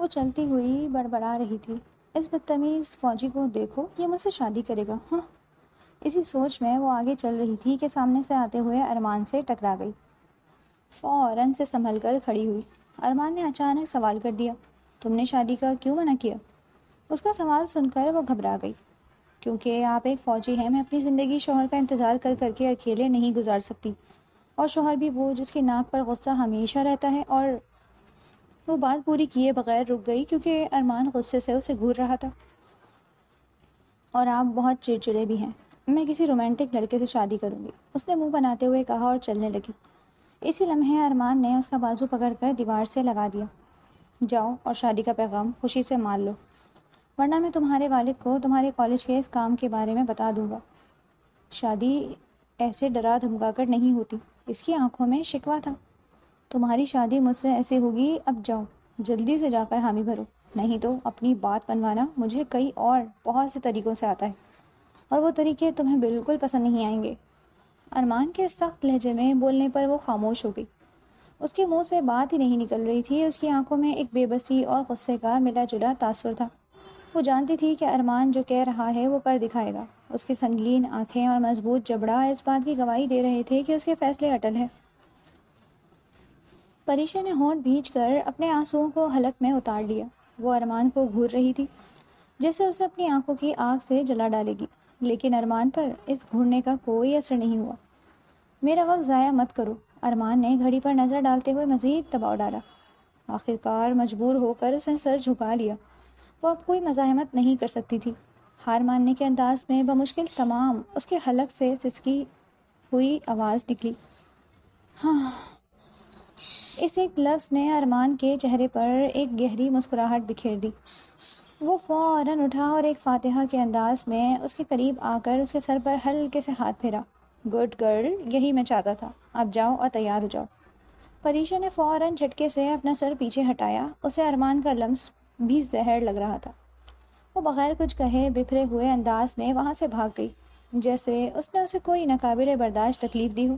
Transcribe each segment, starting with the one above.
وہ چلتی ہوئی بڑبڑا رہی تھی، اس بدتمیز فوجی کو دیکھو، یہ مجھ سے شادی کرے گا ہاں۔ اسی سوچ میں وہ آگے چل رہی تھی کہ سامنے سے آتے ہوئے ارمان سے ٹکرا گئی۔ فوراً سے سنبھل کر کھڑی ہوئی۔ ارمان نے اچانک سوال کر دیا، تم نے شادی کا کیوں منع کیا؟ اس کا سوال سن کر وہ گھبرا گئی۔ کیونکہ آپ ایک فوجی ہیں، میں اپنی زندگی شوہر کا انتظار کر کر کے اکیلے نہیں گزار سکتی، اور شوہر بھی وہ جس کی ناک پر غصہ ہمیشہ رہتا ہے۔ اور وہ بات پوری کیے بغیر رک گئی کیونکہ ارمان غصے سے اسے گھور رہا تھا۔ اور آپ بہت چڑچڑے بھی ہیں، میں کسی رومانٹک لڑکے سے شادی کروں گی، اس نے منہ بناتے ہوئے کہا اور چلنے لگی۔ اسی لمحے ارمان نے اس کا بازو پکڑ کر دیوار سے لگا دیا۔ جاؤ اور شادی کا پیغام خوشی سے مان لو، ورنہ میں تمہارے والد کو تمہارے کالج کے اس کام کے بارے میں بتا دوں گا۔ شادی ایسے ڈرا دھمکا کر نہیں ہوتی، اس کی آنکھوں میں شکوہ تھا۔ تمہاری شادی مجھ سے ایسے ہوگی، اب جاؤ جلدی سے جا کر حامی بھرو، نہیں تو اپنی بات منوانا مجھے کئی اور بہت سے طریقوں سے آتا ہے، اور وہ طریقے تمہیں بالکل پسند نہیں آئیں گے۔ ارمان کے سخت لہجے میں بولنے پر وہ خاموش ہو گئی۔ اس کے منہ سے بات ہی نہیں نکل رہی تھی، اس کی آنکھوں میں ایک بے بسی اور غصے کا ملا جلا تاثر تھا۔ وہ جانتی تھی کہ ارمان جو کہہ رہا ہے وہ کر دکھائے گا۔ اس کی سنگین آنکھیں اور مضبوط جبڑا اس بات کی گواہی دے رہے تھے کہ اس کے فیصلے اٹل ہیں۔ پریشا نے ہونٹ بھینچ کر اپنے آنسوؤں کو حلق میں اتار لیا۔ وہ ارمان کو گھور رہی تھی جیسے اسے اپنی آنکھوں کی آگ سے جلا ڈالے گی، لیکن ارمان پر اس گھورنے کا کوئی اثر نہیں ہوا۔ میرا وقت ضائع مت کرو، ارمان نے گھڑی پر نظر ڈالتے ہوئے مزید دباؤ ڈالا۔ آخرکار مجبور ہو کر اس نے سر جھکا لیا۔ وہ اب کوئی مزاحمت نہیں کر سکتی تھی۔ ہار ماننے کے انداز میں بمشکل تمام اس کے حلق سے سسکی ہوئی آواز نکلی، ہاں۔ اس ایک لفظ نے ارمان کے چہرے پر ایک گہری مسکراہٹ بکھیر دی۔ وہ فوراً اٹھا اور ایک فاتحہ کے انداز میں اس کے قریب آ کر اس کے سر پر ہلکے سے ہاتھ پھیرا۔ گڈ گرل، یہی میں چاہتا تھا، اب جاؤ اور تیار ہو جاؤ۔ پریشا نے فوراً جھٹکے سے اپنا سر پیچھے ہٹایا، اسے ارمان کا لمس بھی زہر لگ رہا تھا۔ وہ بغیر کچھ کہے بکھرے ہوئے انداز میں وہاں سے بھاگ گئی، جیسے اس نے اسے کوئی ناقابل برداشت تکلیف دی ہو۔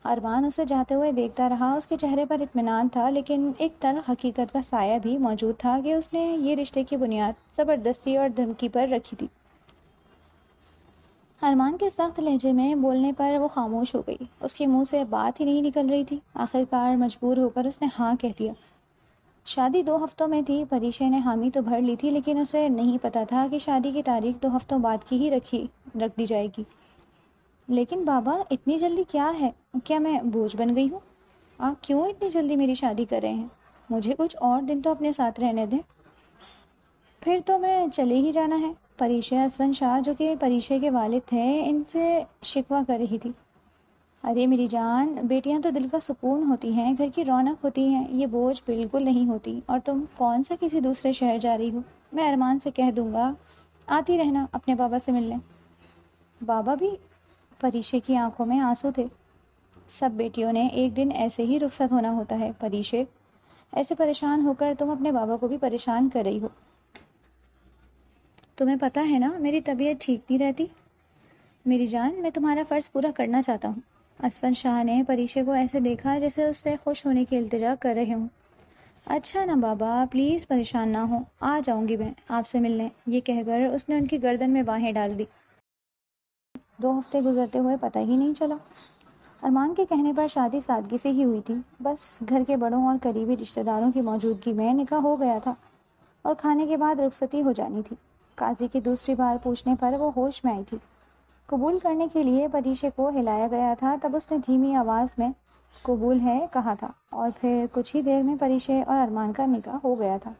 ارمان اسے جاتے ہوئے دیکھتا رہا، اس کے چہرے پر اطمینان تھا، لیکن ایک تلخ حقیقت کا سایہ بھی موجود تھا کہ اس نے یہ رشتے کی بنیاد زبردستی اور دھمکی پر رکھی تھی۔ ارمان کے سخت لہجے میں بولنے پر وہ خاموش ہو گئی، اس کے منہ سے بات ہی نہیں نکل رہی تھی۔ آخرکار مجبور ہو کر اس نے ہاں کہہ دیا۔ شادی 2 ہفتوں میں تھی۔ پریشا نے حامی تو بھر لی تھی، لیکن اسے نہیں پتا تھا کہ شادی کی تاریخ 2 ہفتوں بعد کی ہی رکھ دی جائے گی۔ لیکن بابا، اتنی جلدی کیا ہے؟ کیا میں بوجھ بن گئی ہوں؟ آپ کیوں اتنی جلدی میری شادی کر رہے ہیں؟ مجھے کچھ اور دن تو اپنے ساتھ رہنے دیں۔ پھر تو میں چلے ہی جانا ہے۔ پریشا اسون شاہ، جو کہ پریشا کے والد تھے، ان سے شکوہ کر رہی تھی۔ ارے میری جان، بیٹیاں تو دل کا سکون ہوتی ہیں، گھر کی رونق ہوتی ہیں، یہ بوجھ بالکل نہیں ہوتی۔ اور تم کون سا کسی دوسرے شہر جا رہی ہو؟ میں ارمان سے کہہ دوں گا، آتی رہنا اپنے بابا سے ملنے۔ بابا بھی؟ پریشا کی آنکھوں میں آنسو تھے۔ سب بیٹیوں نے ایک دن ایسے ہی رخصت ہونا ہوتا ہے پریشا، ایسے پریشان ہو کر تم اپنے بابا کو بھی پریشان کر رہی ہو۔ تمہیں پتہ ہے نا میری طبیعت ٹھیک نہیں رہتی۔ میری جان، میں تمہارا فرض پورا کرنا چاہتا ہوں۔ اسون شاہ نے پریشا کو ایسے دیکھا جیسے اس سے خوش ہونے کی التجا کر رہے ہوں۔ اچھا نا بابا، پلیز پریشان نہ ہو، آ جاؤں گی میں آپ سے ملنے، یہ کہہ کر اس نے ان کی گردن میں باہیں ڈال دی۔ 2 ہفتے گزرتے ہوئے پتہ ہی نہیں چلا۔ ارمان کے کہنے پر شادی سادگی سے ہی ہوئی تھی، بس گھر کے بڑوں اور قریبی رشتہ داروں کی موجودگی میں نکاح ہو گیا تھا، اور کھانے کے بعد رخصتی ہو جانی تھی۔ قاضی کی دوسری بار پوچھنے پر وہ ہوش میں آئی تھی۔ قبول کرنے کے لیے پریشا کو ہلایا گیا تھا، تب اس نے دھیمی آواز میں قبول ہے کہا تھا، اور پھر کچھ ہی دیر میں پریشا اور ارمان کا نکاح ہو گیا تھا۔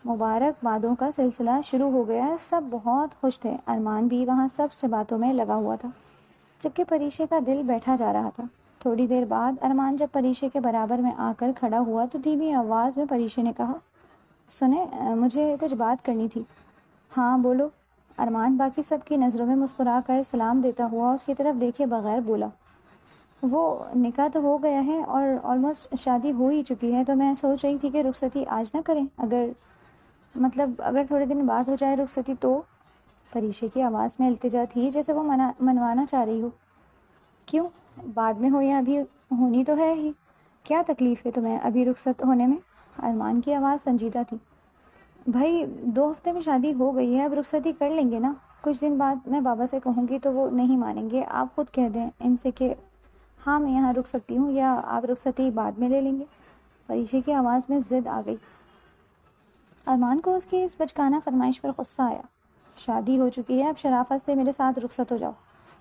مبارک بادوں کا سلسلہ شروع ہو گیا، سب بہت خوش تھے۔ ارمان بھی وہاں سب سے باتوں میں لگا ہوا تھا، جبکہ پریشا کا دل بیٹھا جا رہا تھا۔ تھوڑی دیر بعد ارمان جب پریشا کے برابر میں آ کر کھڑا ہوا تو دھیمی آواز میں پریشا نے کہا، سنیں، مجھے کچھ بات کرنی تھی۔ ہاں بولو۔ ارمان باقی سب کی نظروں میں مسکرا کر سلام دیتا ہوا اس کی طرف دیکھے بغیر بولا، وہ نکاح تو ہو گیا ہے اور آلموسٹ شادی ہو ہی چکی ہے، تو میں سوچ رہی تھی کہ رخصتی آج نہ کریں، اگر تھوڑے دن بعد ہو جائے رخصتی تو۔ پریشا کی آواز میں التجا تھی، جیسے وہ منوانا چاہ رہی ہو۔ کیوں؟ بعد میں ہو یا ابھی ہونی تو ہے ہی، کیا تکلیف ہے تمہیں ابھی رخصت ہونے میں؟ ارمان کی آواز سنجیدہ تھی۔ بھائی 2 ہفتے میں شادی ہو گئی ہے، اب رخصتی کر لیں گے نا؟ کچھ دن بعد میں بابا سے کہوں گی تو وہ نہیں مانیں گے، آپ خود کہہ دیں ان سے کہ ہاں میں یہاں رک سکتی ہوں، یا آپ رخصتی بعد میں لے لیں گے۔ پریشے کی آواز میں ضد آ گئی۔ ارمان کو اس کی اس بچکانہ فرمائش پر غصہ آیا۔ شادی ہو چکی ہے، اب شرافت سے میرے ساتھ رخصت ہو جاؤ۔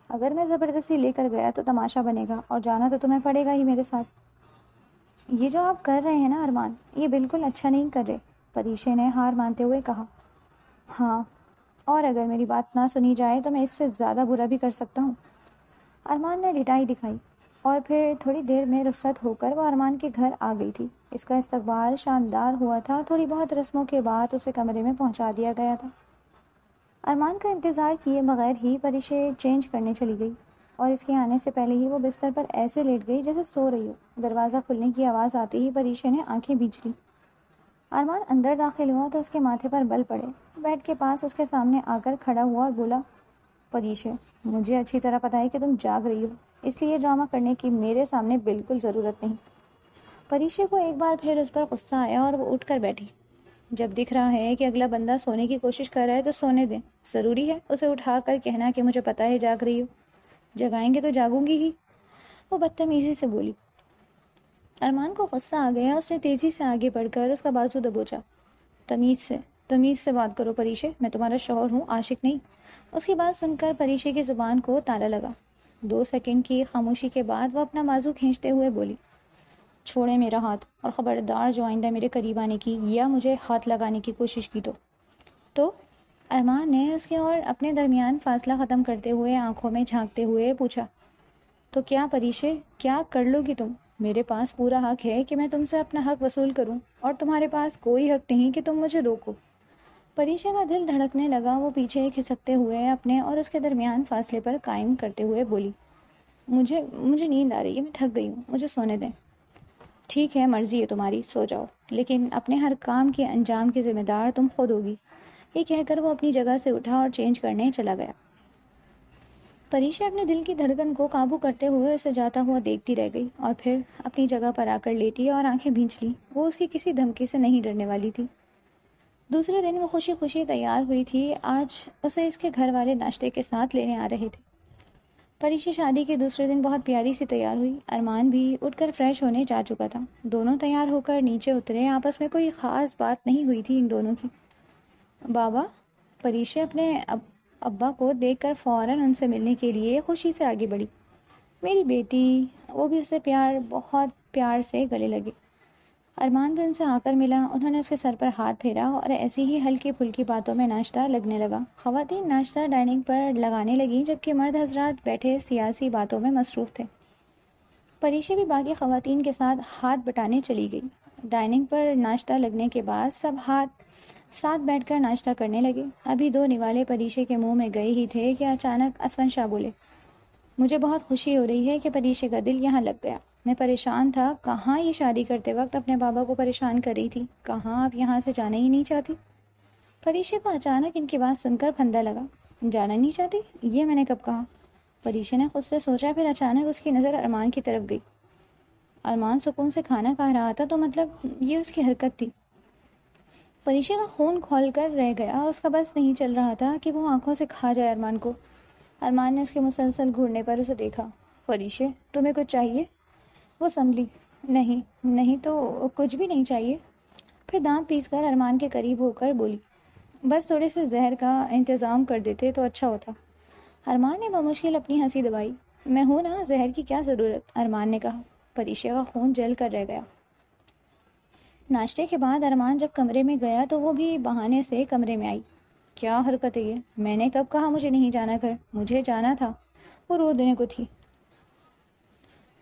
اگر میں زبردستی لے کر گیا تو تماشا بنے گا، اور جانا تو تمہیں پڑے گا ہی میرے ساتھ۔ یہ جو آپ کر رہے ہیں نا ارمان، یہ بالکل اچھا نہیں کر رہے، پریشے نے ہار مانتے ہوئے کہا۔ ہاں، اور اگر میری بات نہ سنی جائے تو میں اس سے زیادہ برا بھی کر سکتا ہوں۔ ارمان نے ڈٹائی دکھائی، اور پھر تھوڑی دیر میں رخصت ہو کر وہ ارمان کے گھر آ گئی تھی۔ اس کا استقبال شاندار ہوا تھا، تھوڑی بہت رسموں کے بعد اسے کمرے میں پہنچا دیا گیا تھا۔ ارمان کا انتظار کیے بغیر ہی پریشے چینج کرنے چلی گئی، اور اس کے آنے سے پہلے ہی وہ بستر پر ایسے لیٹ گئی جیسے سو رہی ہو۔ دروازہ کھلنے کی آواز آتے ہی پریشے نے آنکھیں بھیج لیں۔ ارمان اندر داخل ہوا تو اس کے ماتھے پر بل پڑے۔ بیڈ کے پاس اس کے سامنے آ کر کھڑا ہوا اور بولا، پریشے، مجھے اچھی طرح پتہ ہے کہ تم جاگ رہی ہو، اس لیے ڈرامہ کرنے کی میرے سامنے بالکل ضرورت نہیں۔ پریشے کو ایک بار پھر اس پر غصہ آیا اور وہ اٹھ کر بیٹھی۔ جب دکھ رہا ہے کہ اگلا بندہ سونے کی کوشش کر رہا ہے تو سونے دیں، ضروری ہے اسے اٹھا کر کہنا کہ مجھے پتہ ہے جاگ رہی ہو؟ جگائیں گے تو جاگوں گی ہی، وہ بدتمیزی سے بولی۔ ارمان کو غصہ آ گیا، اس نے تیزی سے آگے بڑھ کر اس کا بازو دبوچا۔ تمیز سے بات کرو پریشے، میں تمہارا شوہر ہوں، عاشق نہیں۔ اس کی بات سن کر پریشے کی زبان کو تالا لگا۔ 2 سیکنڈ کی خاموشی کے بعد وہ اپنا بازو کھینچتے ہوئے بولی، چھوڑے میرا ہاتھ، اور خبردار جو آئندہ میرے قریب آنے کی یا مجھے ہاتھ لگانے کی کوشش کی تو ارمان نے اس کے اور اپنے درمیان فاصلہ ختم کرتے ہوئے آنکھوں میں جھانکتے ہوئے پوچھا، تو کیا پریشے، کیا کر لو گی تم؟ میرے پاس پورا حق ہے کہ میں تم سے اپنا حق وصول کروں، اور تمہارے پاس کوئی حق نہیں کہ تم مجھے روکو۔ پریشے کا دل دھڑکنے لگا، وہ پیچھے کھسکتے ہوئے اپنے اور اس کے درمیان فاصلے پر قائم کرتے ہوئے بولی، مجھے نیند آ رہی ہے، میں تھک گئی ہوں، مجھے سونے دیں۔ ٹھیک ہے، مرضی ہے تمہاری، سو جاؤ، لیکن اپنے ہر کام کے انجام کی ذمہ دار تم خود ہوگی۔ یہ کہہ کر وہ اپنی جگہ سے اٹھا اور چینج کرنے چلا گیا۔ پریشا اپنے دل کی دھڑکن کو قابو کرتے ہوئے اسے جاتا ہوا دیکھتی رہ گئی، اور پھر اپنی جگہ پر آ کر لیٹی اور آنکھیں بھینچ لی۔ وہ اس کی کسی دھمکی سے نہیں ڈرنے والی تھی۔ دوسرے دن وہ خوشی خوشی تیار ہوئی تھی، آج اسے اس کے گھر والے ناشتے کے ساتھ لینے آ رہے تھے۔ پریشا شادی کے دوسرے دن بہت پیاری سی تیار ہوئی۔ ارمان بھی اٹھ کر فریش ہونے جا چکا تھا۔ دونوں تیار ہو کر نیچے اترے، آپس میں کوئی خاص بات نہیں ہوئی تھی ان دونوں کی۔ بابا، پریشا اپنے ابا کو دیکھ کر فوراً ان سے ملنے کے لیے خوشی سے آگے بڑھی۔ میری بیٹی، وہ بھی اسے بہت پیار سے گلے لگے۔ ارمان بھی ان سے آ کر ملا، انہوں نے اس کے سر پر ہاتھ پھیرا اور ایسی ہی ہلکی پھلکی باتوں میں ناشتہ لگنے لگا۔ خواتین ناشتہ ڈائننگ پر لگانے لگیں، جبکہ مرد حضرات بیٹھے سیاسی باتوں میں مصروف تھے۔ پریشا بھی باقی خواتین کے ساتھ ہاتھ بٹانے چلی گئی۔ ڈائننگ پر ناشتہ لگنے کے بعد سب ساتھ بیٹھ کر ناشتہ کرنے لگے۔ ابھی 2 نوالے پریشا کے منہ میں گئے ہی تھے کہ اچانک اسون شاہ بولے، مجھے بہت خوشی ہو رہی ہے کہ پریشا کا دل یہاں لگ گیا۔ میں پریشان تھا، کہاں یہ شادی کرتے وقت اپنے بابا کو پریشان کر رہی تھی، کہاں آپ یہاں سے جانا ہی نہیں چاہتی۔ پریشا کو اچانک ان کی بات سن کر پھندا لگا۔ جانا نہیں چاہتی؟ یہ میں نے کب کہا؟ پریشا نے خود سے سوچا، پھر اچانک اس کی نظر ارمان کی طرف گئی۔ ارمان سکون سے کھانا کھا رہا تھا، تو مطلب یہ اس کی حرکت تھی۔ پریشا کا خون کھول کر رہ گیا، اس کا بس نہیں چل رہا تھا کہ وہ آنکھوں سے کھا جائے ارمان کو۔ ارمان نے اس کے مسلسل گھورنے پر اسے دیکھا۔ پریشا، تمہیں کچھ چاہیے؟ وہ سنبھلی، نہیں تو کچھ بھی نہیں چاہیے۔ پھر دانت پیس کر ارمان کے قریب ہو کر بولی، بس تھوڑے سے زہر کا انتظام کر دیتے تو اچھا ہوتا۔ ارمان نے بمشکل اپنی ہنسی دبائی۔ میں ہوں نا، زہر کی کیا ضرورت، ارمان نے کہا۔ پریشا کا خون جل کر رہ گیا۔ ناشتے کے بعد ارمان جب کمرے میں گیا تو وہ بھی بہانے سے کمرے میں آئی۔ کیا حرکت ہے یہ، میں نے کب کہا مجھے نہیں جانا گھر، مجھے جانا تھا، وہ رو دینے کو تھی۔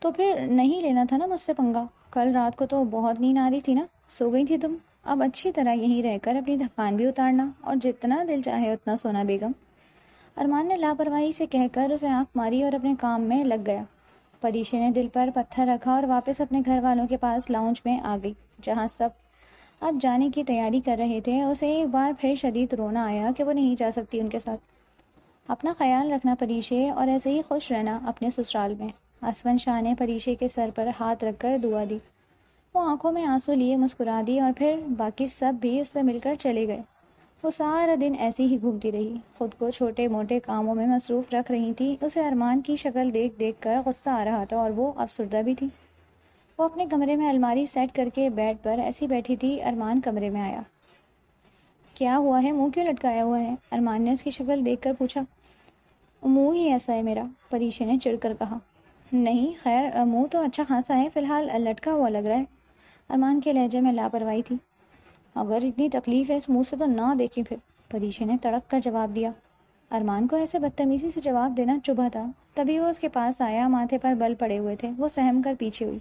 تو پھر نہیں لینا تھا نا مجھ سے پنگا، کل رات کو تو بہت نیند آ رہی تھی نا، سو گئی تھی تم، اب اچھی طرح یہیں رہ کر اپنی تھکان بھی اتارنا، اور جتنا دل چاہے اتنا سونا بیگم۔ ارمان نے لاپرواہی سے کہہ کر اسے آنکھ ماری اور اپنے کام میں لگ گیا۔ پریشا نے دل پر پتھر رکھا اور واپس اپنے گھر والوں کے پاس لاؤنج میں آ گئی، جہاں سب اب جانے کی تیاری کر رہے تھے۔ اسے ایک بار پھر شدید رونا آیا کہ وہ نہیں جا سکتی ان کے ساتھ۔ اپنا خیال رکھنا پریشا، اور ایسے ہی خوش رہنا اپنے سسرال میں۔ اسون شاہ نے پریشا کے سر پر ہاتھ رکھ کر دعا دی۔ وہ آنکھوں میں آنسو لیے مسکرا دی اور پھر باقی سب بھی اس سے مل کر چلے گئے۔ وہ سارا دن ایسی ہی گھومتی رہی، خود کو چھوٹے موٹے کاموں میں مصروف رکھ رہی تھی۔ اسے ارمان کی شکل دیکھ دیکھ کر غصہ آ رہا تھا اور وہ افسردہ بھی تھی۔ وہ اپنے کمرے میں الماری سیٹ کر کے بیڈ پر ایسی بیٹھی تھی۔ ارمان کمرے میں آیا۔ کیا ہوا ہے، منہ کیوں لٹکایا ہوا ہے؟ ارمان نے اس کی شکل دیکھ کر پوچھا۔ منہ ہی ایسا ہے میرا، پریشے نے چڑھ کر کہا۔ نہیں خیر، منہ تو اچھا خاصا ہے، فی الحال لٹکا ہوا لگ رہا ہے۔ ارمان کے لہجے میں لاپرواہی تھی۔ اگر اتنی تکلیف ہے اس منہ سے تو نہ دیکھیں پھر، پریشے نے تڑپ کر جواب دیا۔ ارمان کو ایسے بدتمیزی سے جواب دینا چبھا تھا۔ تبھی وہ اس کے پاس آیا، ماتھے پر بل پڑے ہوئے تھے۔ وہ سہم کر پیچھے ہوئی۔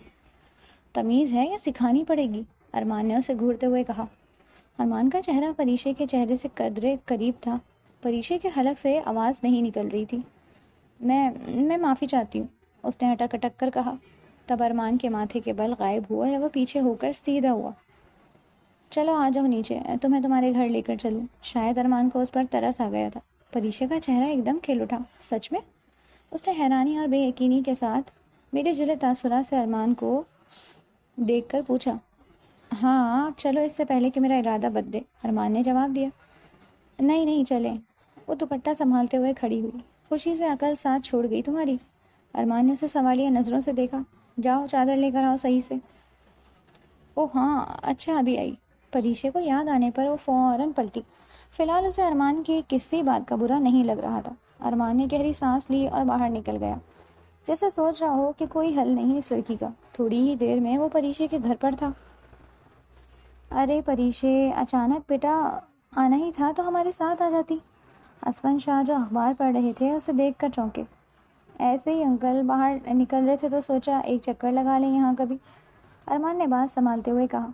تمیز ہے یا سکھانی پڑے گی؟ ارمان نے اسے گھورتے ہوئے کہا۔ ارمان کا چہرہ پریشے کے چہرے سے قدرے قریب تھا۔ پریشے کے حلق سے آواز نہیں نکل رہی تھی۔ میں معافی چاہتی ہوں، اس نے اٹک اٹک کر کہا۔ تب ارمان کے ماتھے کے بل غائب ہوئے اور وہ پیچھے ہو کر سیدھا ہوا۔ چلو آ جاؤ نیچے، تمہیں تمہارے گھر لے کر چلوں۔ شاید ارمان کو اس پر ترس آ گیا تھا۔ پریشے کا چہرہ ایک دم کھل اٹھا۔ سچ میں؟ اس نے حیرانی اور بے یقینی کے ساتھ میرے جلے تاثرات سے ارمان کو دیکھ کر پوچھا۔ ہاں چلو، اس سے پہلے کہ میرا ارادہ بدلے، ارمان نے جواب دیا۔ نہیں نہیں چلیں۔ وہ دوپٹہ سنبھالتے ہوئے کھڑی ہوئی۔ خوشی سے عقل ساتھ چھوڑ گئی تمہاری؟ ارمان نے اسے سوالیہ نظروں سے دیکھا۔ جاؤ چادر لے کر آؤ صحیح سے۔ او ہاں اچھا، ابھی آئی۔ پریشے کو یاد آنے پر وہ فوراً پلٹی۔ فی الحال اسے ارمان کی کسی بات کا برا نہیں لگ رہا تھا۔ ارمان نے گہری سانس لی اور باہر نکل گیا، جیسے سوچ رہا ہو کہ کوئی حل نہیں اس لڑکی کا۔ تھوڑی ہی دیر میں وہ پریشے کے گھر پر تھا۔ ارے پریشے، اچانک بیٹا آنا ہی تھا تو ہمارے ساتھ آ جاتی۔ اسفن شاہ جو اخبار پڑھ رہے تھے اسے دیکھ کر چونکے۔ ایسے ہی انکل باہر نکل رہے تھے تو سوچا ایک چکر لگا لیں یہاں کبھی، ارمان نے بات سنبھالتے ہوئے کہا۔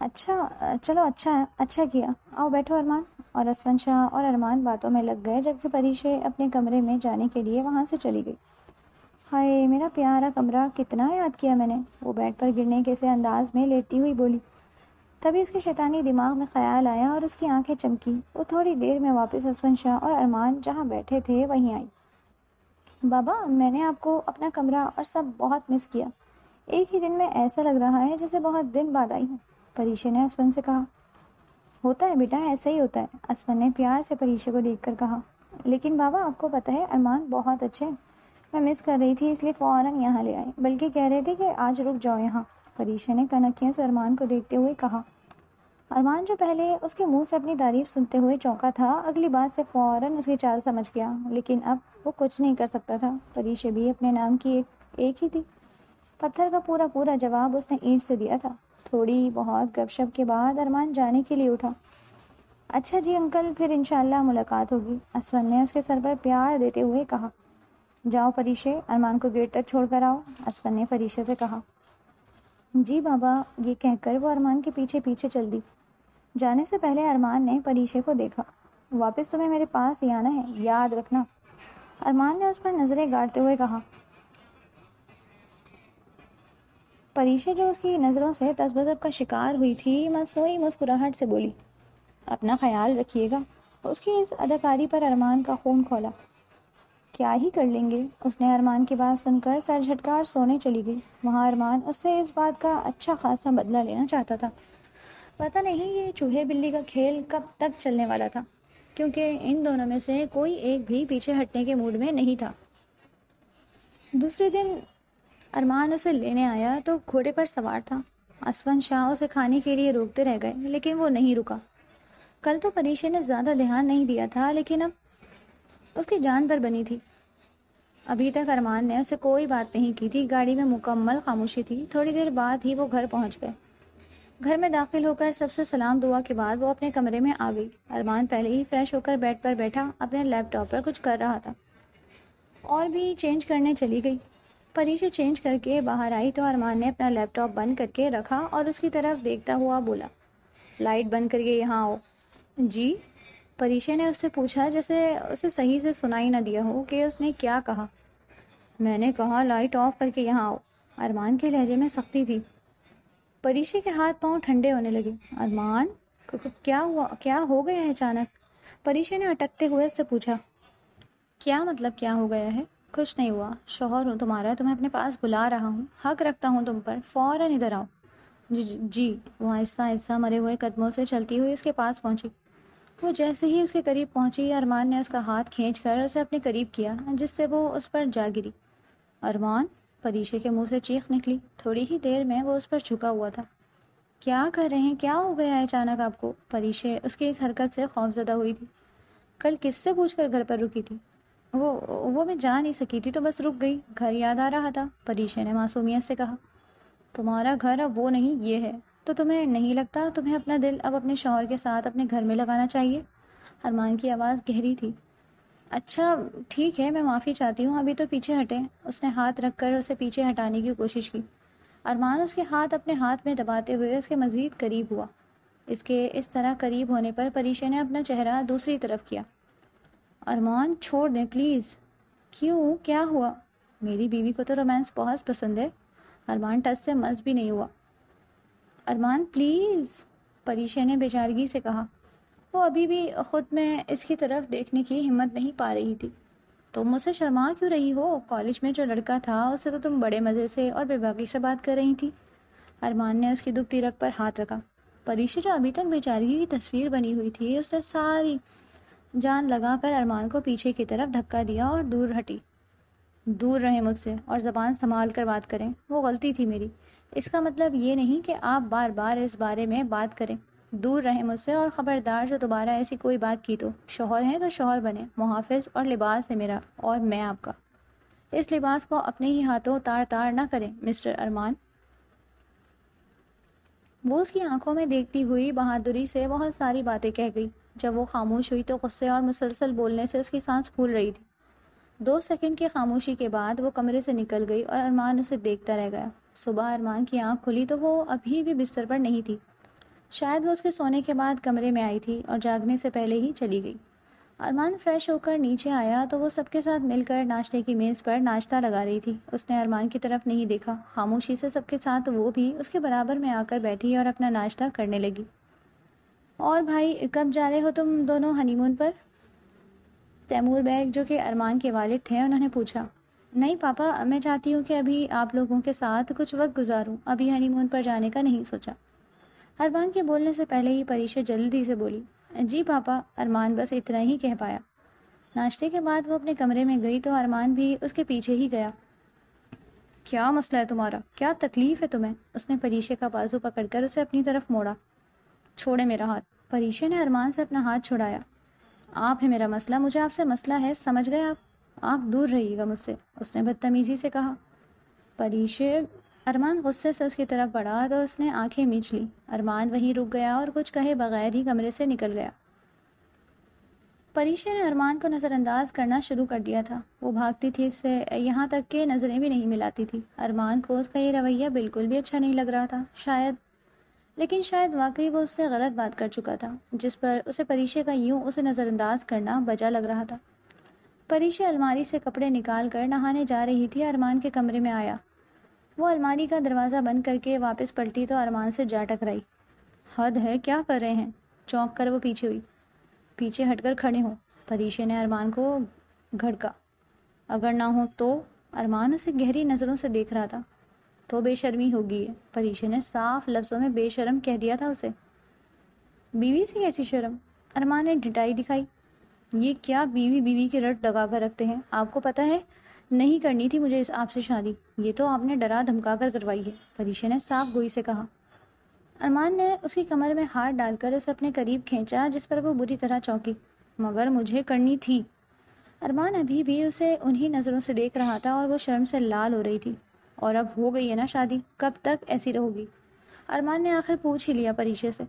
اچھا چلو، اچھا کیا، آؤ بیٹھو ارمان۔ اور اسفن شاہ اور ارمان باتوں میں لگ گئے جبکہ پریشے اپنے کمرے میں جانے کے لیے وہاں سے چلی گئی۔ ہائے میرا پیارا کمرہ، کتنا یاد کیا میں نے، وہ بیڈ پر گرنے کے سے انداز میں لیٹتی ہوئی بولی۔ تبھی اس کے شیطانی دماغ میں خیال آیا اور اس کی آنکھیں چمکی۔ وہ تھوڑی دیر میں واپس اسفن شاہ اور ارمان جہاں بیٹھے تھے وہیں آئی۔ بابا، میں نے آپ کو، اپنا کمرہ اور سب بہت مس کیا۔ ایک ہی دن میں ایسا لگ رہا ہے جیسے بہت دن بعد آئی ہوں، پریشے نے اسفن سے کہا۔ ہوتا ہے بیٹا، ایسا ہی ہوتا ہے، اسفن نے پیار سے پریشے کو دیکھ کر کہا۔ لیکن بابا آپ کو پتہ ہے ارمان بہت اچھے ہیں، میں مس کر رہی تھی اس لیے فوراً یہاں لے آئے، بلکہ کہہ رہے تھے کہ آج رک جاؤ یہاں، پریشے نے کنکھیوں سے ارمان کو دیکھتے ہوئے کہا۔ ارمان جو پہلے اس کے منہ سے اپنی تعریف سنتے ہوئے چونکا تھا، اگلی بات سے فوراً اس کی چال سمجھ گیا، لیکن اب وہ کچھ نہیں کر سکتا تھا۔ پریشے بھی اپنے نام کی ایک ہی تھی۔ پتھر کا پورا جواب اس نے اینٹ سے دیا تھا۔ تھوڑی بہت گپ شپ کے بعد ارمان جانے کے لیے اٹھا۔ اچھا جی انکل، پھر انشاءاللہ ملاقات ہوگی، اسفن نے اس کے سر پر پیار دیتے ہوئے کہا۔ جاؤ پریشے، ارمان کو گیٹ تک چھوڑ کر آؤ، اسفن نے پریشے سے کہا۔ جی بابا، یہ کہہ کر وہ ارمان کے پیچھے پیچھے چل دی۔ جانے سے پہلے ارمان نے پریشے کو دیکھا۔ واپس تمہیں میرے پاس ہی آنا ہے، یاد رکھنا، ارمان نے اس پر نظریں گاڑتے ہوئے کہا۔ پریشے جو اس کی نظروں سے تذبذب کا شکار ہوئی تھی، مصنوعی مسکراہٹ سے بولی۔ اپنا خیال رکھیے گا۔ اس کی اس اداکاری پر ارمان کا خون کھولا۔ کیا ہی کر لیں گے، اس نے ارمان کی بات سن کر سر جھٹکا اور سونے چلی گئی۔ وہاں ارمان اس سے اس بات کا اچھا خاصا بدلہ لینا چاہتا تھا۔ پتہ نہیں یہ چوہے بلی کا کھیل کب تک چلنے والا تھا، کیونکہ ان دونوں میں سے کوئی ایک بھی پیچھے ہٹنے کے موڈ میں نہیں تھا۔ دوسرے دن ارمان اسے لینے آیا تو گھوڑے پر سوار تھا۔ اسفن شاہ اسے کھانے کے لیے روکتے رہ گئے لیکن وہ نہیں رکا۔ کل تو پریشے نے زیادہ دھیان نہیں دیا تھا، لیکن اب اس کی جان پر بنی تھی۔ ابھی تک ارمان نے اسے کوئی بات نہیں کی تھی۔ گاڑی میں مکمل خاموشی تھی۔ تھوڑی دیر بعد ہی وہ گھر پہنچ گئے۔ گھر میں داخل ہو کر سب سے سلام دعا کے بعد وہ اپنے کمرے میں آ گئی۔ ارمان پہلے ہی فریش ہو کر بیڈ پر بیٹھا اپنے لیپ ٹاپ پر کچھ کر رہا تھا، اور بھی چینج کرنے چلی گئی۔ پریشے چینج کر کے باہر آئی تو ارمان نے اپنا لیپ ٹاپ بند کر کے رکھا اور اس کی طرف دیکھتا ہوا بولا، لائٹ بند کر کے یہاں آؤ۔ جی؟ پریشے نے اس سے پوچھا جیسے اسے صحیح سے سنائی نہ دیا ہو کہ اس نے کیا کہا۔ میں نے کہا لائٹ آف کر کے یہاں آؤ، ارمان کے لہجے میں سختی تھی۔ پریشے کے ہاتھ پاؤں ٹھنڈے ہونے لگے۔ ارمان کیا ہوا، کیا ہو گیا ہے اچانک؟ پریشے نے اٹکتے ہوئے اس سے پوچھا۔ کیا مطلب کیا ہو گیا ہے؟ کچھ نہیں ہوا، شوہر ہوں تمہارا، تمہیں اپنے پاس بلا رہا ہوں، حق رکھتا ہوں تم پر، فوراً ادھر آؤ۔ جی وہ آہستہ آہستہ مرے ہوئے قدموں سے چلتی ہوئی اس کے پاس پہنچی۔ وہ جیسے ہی اس کے قریب پہنچی، ارمان نے اس کا ہاتھ کھینچ کر اسے اپنے قریب کیا، جس سے وہ اس پر جا گری۔ ارمان! پریشے کے منہ سے چیخ نکلی۔ تھوڑی ہی دیر میں وہ اس پر جھکا ہوا تھا۔ کیا کر رہے ہیں؟ کیا ہو گیا ہے اچانک آپ کو؟ پریشے اس کی اس حرکت سے خوفزدہ ہوئی تھی۔ کل کس سے پوچھ کر گھر پر رکی تھی؟ وہ میں جا نہیں سکی تھی تو بس رک گئی، گھر یاد آ رہا تھا، پریشے نے معصومیت سے کہا۔ تمہارا گھر اب وہ نہیں، یہ ہے۔ تو تمہیں نہیں لگتا تمہیں اپنا دل اب اپنے شوہر کے ساتھ اپنے گھر میں لگانا چاہیے؟ ارمان کی آواز گہری تھی۔ اچھا ٹھیک ہے، میں معافی چاہتی ہوں، ابھی تو پیچھے ہٹیں۔ اس نے ہاتھ رکھ کر اسے پیچھے ہٹانے کی کوشش کی۔ ارمان اس کے ہاتھ اپنے ہاتھ میں دباتے ہوئے اس کے مزید قریب ہوا۔ اس کے اس طرح قریب ہونے پر پریشے نے اپنا چہرہ دوسری طرف کیا۔ ارمان چھوڑ دیں پلیز۔ کیوں؟ کیا ہوا؟ میری بیوی کو تو رومانس بہت پسند ہے۔ ارمان ٹس سے مس بھی نہیں ہوا۔ ارمان پلیز، پریشے نے بیچارگی سے کہا۔ وہ ابھی بھی خود میں اس کی طرف دیکھنے کی ہمت نہیں پا رہی تھی۔ تم مجھ سے شرما کیوں رہی ہو؟ کالج میں جو لڑکا تھا اس سے تو تم بڑے مزے سے اور بے باکی سے بات کر رہی تھی۔ ارمان نے اس کی دکھتی رگ پر ہاتھ رکھا۔ پریشا جو ابھی تک بیچارگی کی تصویر بنی ہوئی تھی، اس نے ساری جان لگا کر ارمان کو پیچھے کی طرف دھکا دیا اور دور ہٹی۔ دور رہیں مجھ سے اور زبان سنبھال کر بات کریں، وہ غلطی تھی میری۔ اس کا مطلب یہ نہیں کہ آپ بار بار اس بارے میں بات کریں۔ دور رہیں مجھ سے، اور خبردار جو دوبارہ ایسی کوئی بات کی تو شوہر ہیں تو شوہر بنے، محافظ اور لباس ہے میرا اور میں آپ کا۔ اس لباس کو اپنے ہی ہاتھوں تار تار نہ کریں مسٹر ارمان۔ وہ اس کی آنکھوں میں دیکھتی ہوئی بہادری سے بہت ساری باتیں کہہ گئی۔ جب وہ خاموش ہوئی تو غصے اور مسلسل بولنے سے اس کی سانس پھول رہی تھی۔ 2 سیکنڈ کی خاموشی کے بعد وہ کمرے سے نکل گئی اور ارمان اسے دیکھتا رہ گیا۔ صبح ارمان کی آنکھ کھلی تو وہ ابھی بھی بستر پر نہیں تھی۔ شاید وہ اس کے سونے کے بعد کمرے میں آئی تھی اور جاگنے سے پہلے ہی چلی گئی۔ ارمان فریش ہو کر نیچے آیا تو وہ سب کے ساتھ مل کر ناشتے کی میز پر ناشتہ لگا رہی تھی۔ اس نے ارمان کی طرف نہیں دیکھا۔ خاموشی سے سب کے ساتھ وہ بھی اس کے برابر میں آ کر بیٹھی اور اپنا ناشتہ کرنے لگی۔ اور بھائی کب جا رہے ہو تم دونوں ہنی مون پر؟ تیمور بیگ جو کہ ارمان کے والد تھے انہوں نے پوچھا۔ نہیں پاپا، میں چاہتی ہوں کہ ابھی آپ لوگوں کے ساتھ کچھ وقت گزاروں، ابھی ہنی مون پر جانے کا نہیں سوچا۔ ارمان کے بولنے سے پہلے ہی پریشا جلدی سے بولی۔ جی پاپا، ارمان بس اتنا ہی کہہ پایا۔ ناشتے کے بعد وہ اپنے کمرے میں گئی تو ارمان بھی اس کے پیچھے ہی گیا۔ کیا مسئلہ ہے تمہارا؟ کیا تکلیف ہے تمہیں؟ اس نے پریشا کا بازو پکڑ کر اسے اپنی طرف موڑا۔ چھوڑے میرا ہاتھ۔ پریشا نے ارمان سے اپنا ہاتھ چھڑایا۔ آپ ہے میرا مسئلہ، مجھے آپ سے مسئلہ ہے، سمجھ گئے آپ دور رہیے گا مجھ سے، اس نے بدتمیزی سے کہا۔ پریشا، ارمان غصے سے اس کی طرف بڑھا تو اس نے آنکھیں میچ لی۔ ارمان وہیں رک گیا اور کچھ کہے بغیر ہی کمرے سے نکل گیا۔ پریشا نے ارمان کو نظر انداز کرنا شروع کر دیا تھا۔ وہ بھاگتی تھی اس سے، یہاں تک کہ نظریں بھی نہیں ملاتی تھی۔ ارمان کو اس کا یہ رویہ بالکل بھی اچھا نہیں لگ رہا تھا، لیکن شاید واقعی وہ اس سے غلط بات کر چکا تھا، جس پر اسے پریشا کا یوں اسے نظر انداز کرنا بجا لگ رہا تھا۔ پریشا الماری سے کپڑے نکال کر نہانے جا رہی تھی، ارمان کے کمرے میں آیا۔ وہ الماری کا دروازہ بند کر کے واپس پلٹی تو ارمان سے جا ٹکرائی۔ حد ہے، کیا کر رہے ہیں؟ چونک کر وہ پیچھے ہوئی۔ پیچھے ہٹ کر کھڑے ہوں، پریشا نے ارمان کو گھڑکا۔ اگر نہ ہو تو؟ ارمان اسے گہری نظروں سے دیکھ رہا تھا۔ تو بے شرمی ہوگی ہے، پریشا نے صاف لفظوں میں بے شرم کہہ دیا تھا اسے۔ بیوی سے کیسی شرم؟ ارمان نے ڈٹائی دکھائی۔ یہ کیا بیوی بیوی کی رٹ لگا کر رکھتے ہیں؟ آپ کو پتہ ہے نہیں کرنی تھی مجھے آپ سے شادی، یہ تو آپ نے ڈرا دھمکا کر کروائی ہے، پریشا نے صاف گوئی سے کہا۔ ارمان نے اس کی کمر میں ہاتھ ڈال کر اسے اپنے قریب کھینچا، جس پر وہ بری طرح چونکی۔ مگر مجھے کرنی تھی۔ ارمان ابھی بھی اسے انہی نظروں سے دیکھ رہا تھا اور وہ شرم سے لال ہو رہی تھی۔ اور اب ہو گئی ہے نا شادی، کب تک ایسی رہو گی؟ ارمان نے آخر پوچھ ہی لیا پریشا سے۔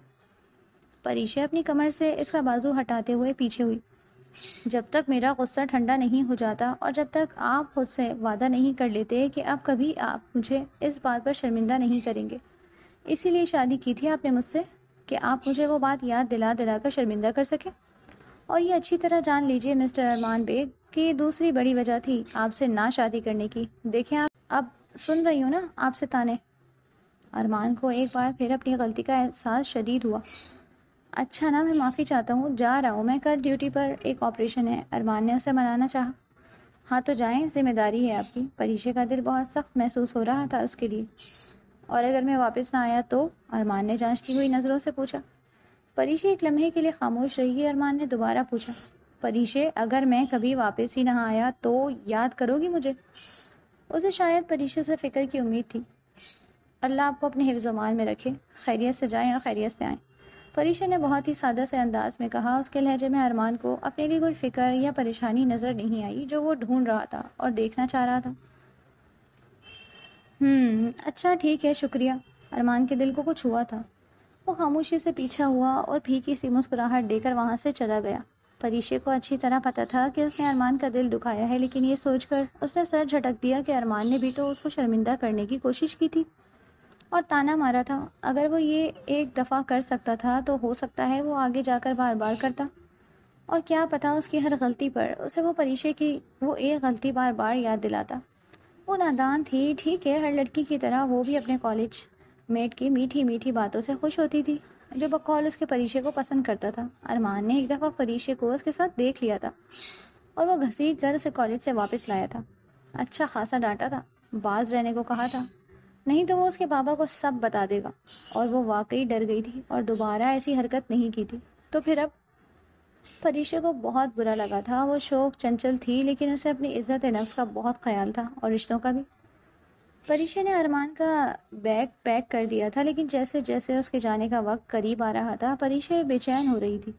پریشا اپنی کمر سے اس کا بازو ہٹاتے ہوئے پیچھے ہوئی۔ جب تک میرا غصہ ٹھنڈا نہیں ہو جاتا اور جب تک آپ خود سے وعدہ نہیں کر لیتے کہ اب کبھی آپ مجھے اس بات پر شرمندہ نہیں کریں گے، اسی لیے شادی کی تھی آپ نے مجھ سے کہ آپ مجھے وہ بات یاد دلا دلا کر شرمندہ کر سکیں۔ اور یہ اچھی طرح جان لیجئے مسٹر ارمان بیگ کہ دوسری بڑی وجہ تھی آپ سے نہ شادی کرنے کی۔ دیکھیں آپ اب سن رہی ہوں نا آپ سے تانے۔ ارمان کو ایک بار پھر اپنی غلطی کا احساس شدید ہوا۔ اچھا نا، میں معافی چاہتا ہوں، جا رہا ہوں میں، کل ڈیوٹی پر ایک آپریشن ہے۔ ارمان نے اسے منانا چاہا۔ ہاں تو جائیں، ذمہ داری ہے آپ کی۔ پریشا کا دل بہت سخت محسوس ہو رہا تھا اس کے لیے۔ اور اگر میں واپس نہ آیا تو؟ ارمان نے جانچتی ہوئی نظروں سے پوچھا۔ پریشے ایک لمحے کے لیے خاموش رہی۔ ارمان نے دوبارہ پوچھا، پریشے اگر میں کبھی واپس ہی نہ آیا تو یاد کرو گی مجھے؟ اسے شاید پریشے سے فکر کی امید تھی۔ اللہ آپ کو اپنے حفظ و امان میں رکھے، خیریت سے جائیں اور خیریت سے آئیں، پریشے نے بہت ہی سادہ سے انداز میں کہا۔ اس کے لہجے میں ارمان کو اپنے لیے کوئی فکر یا پریشانی نظر نہیں آئی جو وہ ڈھونڈ رہا تھا اور دیکھنا چاہ رہا تھا۔ اچھا ٹھیک ہے، شکریہ۔ ارمان کے دل کو کچھ ہوا تھا۔ وہ خاموشی سے پیچھا ہوا اور پھیکی سی مسکراہٹ دے کر وہاں سے چلا گیا۔ پریشے کو اچھی طرح پتہ تھا کہ اس نے ارمان کا دل دکھایا ہے، لیکن یہ سوچ کر اس نے سر جھٹک دیا کہ ارمان نے بھی تو اس کو شرمندہ کرنے کی کوشش کی تھی اور طعنہ مارا تھا۔ اگر وہ یہ ایک دفعہ کر سکتا تھا تو ہو سکتا ہے وہ آگے جا کر بار بار کرتا، اور کیا پتہ اس کی ہر غلطی پر اسے وہ پریشے کی وہ ایک غلطی بار بار یاد دلاتا۔ وہ نادان تھی، ٹھیک ہے، ہر لڑکی کی طرح وہ بھی اپنے کالج میٹ کی میٹھی میٹھی باتوں سے خوش ہوتی تھی جو بقول اس کے پریشے کو پسند کرتا تھا۔ ارمان نے ایک دفعہ پریشے کو اس کے ساتھ دیکھ لیا تھا اور وہ گھسیٹ کر اسے کالج سے واپس لایا تھا۔ اچھا خاصا ڈانٹا تھا، باز رہنے کو کہا تھا، نہیں تو وہ اس کے بابا کو سب بتا دے گا، اور وہ واقعی ڈر گئی تھی اور دوبارہ ایسی حرکت نہیں کی تھی۔ تو پھر اب پریشے کو بہت برا لگا تھا۔ وہ شوق چنچل تھی، لیکن اسے اپنی عزت نفس کا بہت خیال تھا اور رشتوں کا بھی۔ پریشے نے ارمان کا بیگ پیک کر دیا تھا، لیکن جیسے جیسے اس کے جانے کا وقت قریب آ رہا تھا پریشے بے چین ہو رہی تھی۔